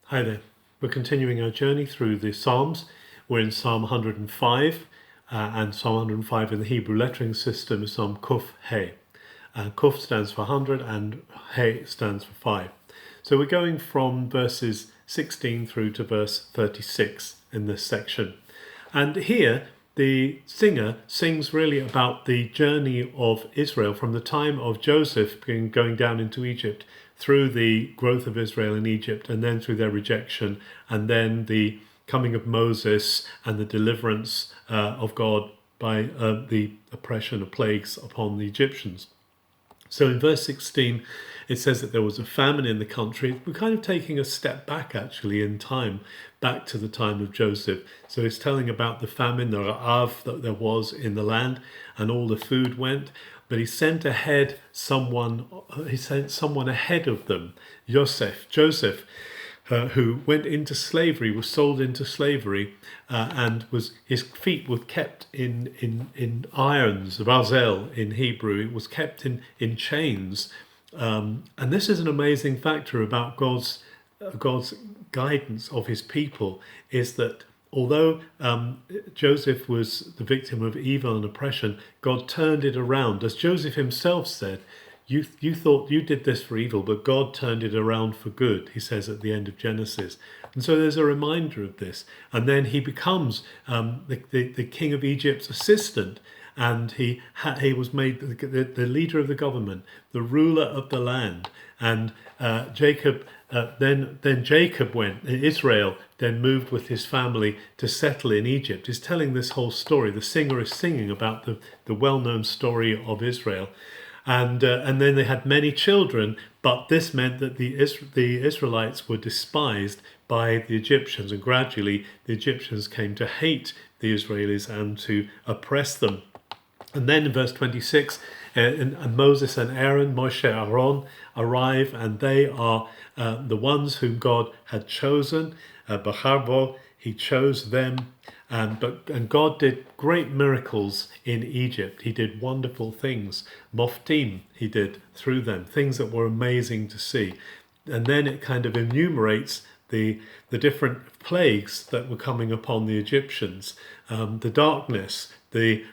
Hi there. We're continuing our journey through the Psalms. We're in Psalm 105, and Psalm 105 in the Hebrew lettering system is Psalm Kuf He. Kuf stands for 100 and He stands for 5. So we're going from verses 16 through to verse 36 in this section. And here the singer sings really about the journey of Israel from the time of Joseph going down into Egypt, through the growth of Israel in Egypt, and then through their rejection, and then the coming of Moses and the deliverance of God by the oppression of plagues upon the Egyptians. So in verse 16, it says that there was a famine in the country. We're kind of taking a step back, actually, in time, back to the time of Joseph. So it's telling about the famine, the ra'av that there was in the land, and all the food went. But he sent someone ahead of them, Joseph, who went into slavery, was sold into slavery, and his feet were kept in irons, barzel in Hebrew. It was kept in chains, and this is an amazing factor about God's guidance of His people, is that although Joseph was the victim of evil and oppression, God turned it around. As Joseph himself said, you thought you did this for evil, but God turned it around for good, he says at the end of Genesis. And so there's a reminder of this. And then he becomes the king of Egypt's assistant, and he was made the leader of the government, the ruler of the land. And Jacob Israel then moved with his family to settle in Egypt. He's telling this whole story. The singer is singing about the well-known story of Israel. And then they had many children, but this meant that the Israelites were despised by the Egyptians, and gradually the Egyptians came to hate the Israelis and to oppress them. And then in verse 26, and Moses and Aaron, Moshe, Aaron, arrive, and they are the ones whom God had chosen. B'charbo, he chose them. And God did great miracles in Egypt. He did wonderful things. Moftim, he did through them, things that were amazing to see. And then it kind of enumerates the different plagues that were coming upon the Egyptians. The darkness, the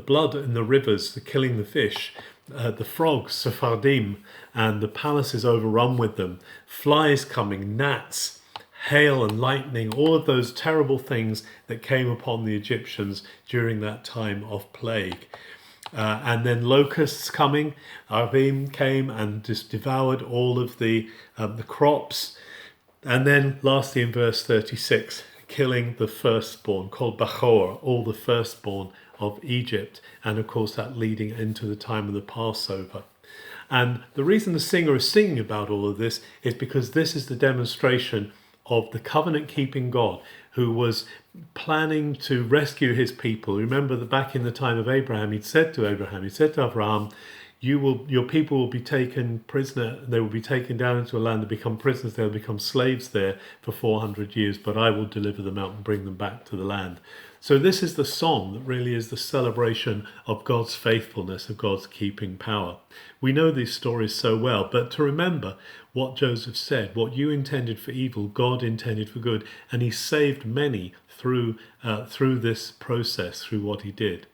blood in the rivers, the killing the fish, the frogs, Sephardim, and the palaces overrun with them, flies coming, gnats, hail and lightning, all of those terrible things that came upon the Egyptians during that time of plague. And then locusts coming, Arvim came and just devoured all of the crops. And then lastly in verse 36, killing the firstborn, called Bachor, all the firstborn of Egypt. And of course that leading into the time of the Passover. And the reason the singer is singing about all of this is because this is the demonstration of the covenant-keeping God who was planning to rescue his people. Remember that back in the time of Abraham, he said to Abraham, your people will be taken prisoner, they will be taken down into a land and become prisoners, they'll become slaves there for 400 years, but I will deliver them out and bring them back to the land. So this is the song that really is the celebration of God's faithfulness, of God's keeping power. We know these stories so well, but to remember what Joseph said, what you intended for evil, God intended for good, and he saved many through this process, through what he did.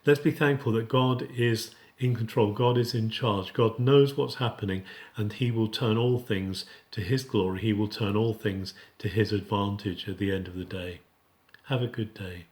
Let's be thankful that God is in control, God is in charge, God knows what's happening, and he will turn all things to his glory, he will turn all things to his advantage at the end of the day. Have a good day.